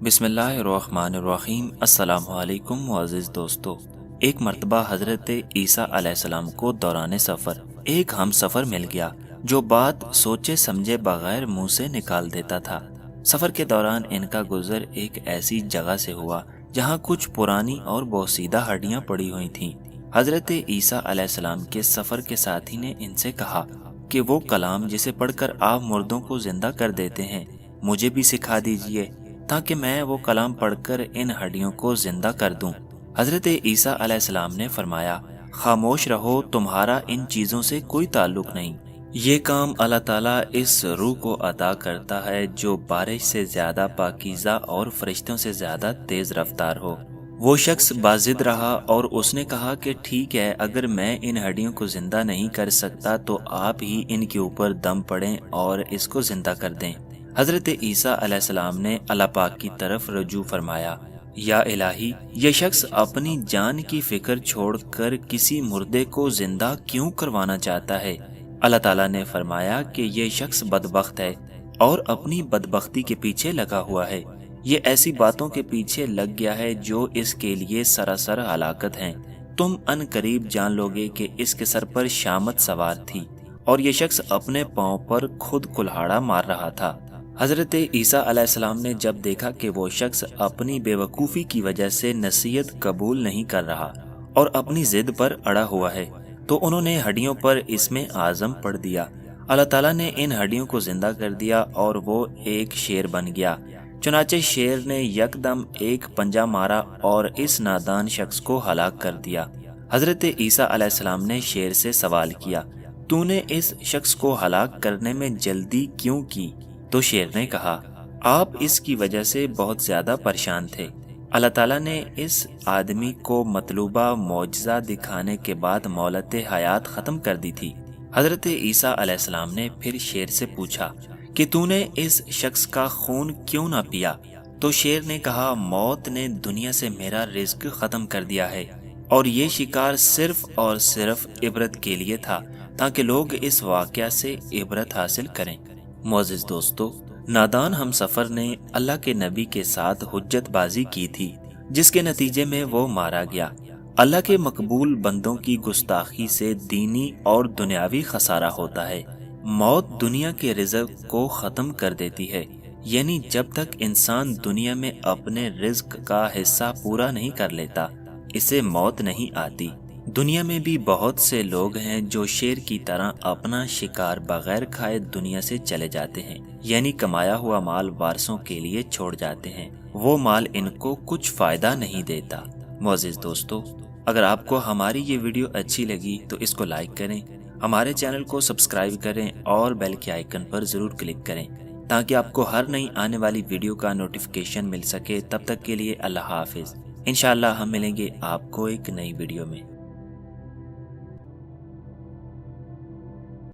بسم اللہ الرحمن الرحیم۔ السلام علیکم معزز دوستو۔ ایک مرتبہ حضرت عیسیٰ علیہ السلام کو دوران سفر ایک ہم سفر مل گیا جو بات سوچے سمجھے بغیر منہ سے نکال دیتا تھا۔ سفر کے دوران ان کا گزر ایک ایسی جگہ سے ہوا جہاں کچھ پرانی اور بوسیدہ ہڈیاں پڑی ہوئی تھیں۔ حضرت عیسیٰ علیہ السلام کے سفر کے ساتھی نے ان سے کہا کہ وہ کلام جسے پڑھ کر آپ مردوں کو زندہ کر دیتے ہیں مجھے بھی سکھا دیجیے تاکہ میں وہ کلام پڑھ کر ان ہڈیوں کو زندہ کر دوں۔ حضرت عیسیٰ علیہ السلام نے فرمایا، خاموش رہو، تمہارا ان چیزوں سے کوئی تعلق نہیں۔ یہ کام اللہ تعالیٰ اس روح کو عطا کرتا ہے جو بارش سے زیادہ پاکیزہ اور فرشتوں سے زیادہ تیز رفتار ہو۔ وہ شخص باضد رہا اور اس نے کہا کہ ٹھیک ہے، اگر میں ان ہڈیوں کو زندہ نہیں کر سکتا تو آپ ہی ان کے اوپر دم پڑیں اور اس کو زندہ کر دیں۔ حضرت عیسیٰ علیہ السلام نے اللہ پاک کی طرف رجوع فرمایا، یا الہی، یہ شخص اپنی جان کی فکر چھوڑ کر کسی مردے کو زندہ کیوں کروانا چاہتا ہے؟ اللہ تعالیٰ نے فرمایا کہ یہ شخص بدبخت ہے اور اپنی بدبختی کے پیچھے لگا ہوا ہے۔ یہ ایسی باتوں کے پیچھے لگ گیا ہے جو اس کے لیے سراسر ہلاکت ہیں۔ تم ان قریب جان لوگے کہ اس کے سر پر شامت سوار تھی اور یہ شخص اپنے پاؤں پر خود کلہاڑا مار رہا تھا۔ حضرت عیسیٰ علیہ السلام نے جب دیکھا کہ وہ شخص اپنی بے وقوفی کی وجہ سے نصیحت قبول نہیں کر رہا اور اپنی ضد پر اڑا ہوا ہے تو انہوں نے ہڈیوں پر اسم اعظم پڑھ دیا۔ اللہ تعالیٰ نے ان ہڈیوں کو زندہ کر دیا اور وہ ایک شیر بن گیا۔ چنانچہ شیر نے یکدم ایک پنجہ مارا اور اس نادان شخص کو ہلاک کر دیا۔ حضرت عیسیٰ علیہ السلام نے شیر سے سوال کیا، تو نے اس شخص کو ہلاک کرنے میں جلدی کیوں کی؟ تو شیر نے کہا، آپ اس کی وجہ سے بہت زیادہ پریشان تھے۔ اللہ تعالیٰ نے اس آدمی کو مطلوبہ معجزہ دکھانے کے بعد مہلت حیات ختم کر دی تھی۔ حضرت عیسیٰ علیہ السلام نے پھر شیر سے پوچھا کہ تو نے اس شخص کا خون کیوں نہ پیا؟ تو شیر نے کہا، موت نے دنیا سے میرا رزق ختم کر دیا ہے اور یہ شکار صرف اور صرف عبرت کے لیے تھا تاکہ لوگ اس واقعہ سے عبرت حاصل کریں۔ معزز دوستو، نادان ہم سفر نے اللہ کے نبی کے ساتھ حجت بازی کی تھی جس کے نتیجے میں وہ مارا گیا۔ اللہ کے مقبول بندوں کی گستاخی سے دینی اور دنیاوی خسارہ ہوتا ہے۔ موت دنیا کے رزق کو ختم کر دیتی ہے، یعنی جب تک انسان دنیا میں اپنے رزق کا حصہ پورا نہیں کر لیتا اسے موت نہیں آتی۔ دنیا میں بھی بہت سے لوگ ہیں جو شیر کی طرح اپنا شکار بغیر کھائے دنیا سے چلے جاتے ہیں، یعنی کمایا ہوا مال وارثوں کے لیے چھوڑ جاتے ہیں۔ وہ مال ان کو کچھ فائدہ نہیں دیتا۔ معزز دوستو، اگر آپ کو ہماری یہ ویڈیو اچھی لگی تو اس کو لائک کریں، ہمارے چینل کو سبسکرائب کریں اور بیل کے آئیکن پر ضرور کلک کریں تاکہ آپ کو ہر نئی آنے والی ویڈیو کا نوٹیفیکیشن مل سکے۔ تب تک کے لیے اللہ حافظ۔ انشاءاللہ ہم ملیں گے آپ کو ایک نئی ویڈیو میں۔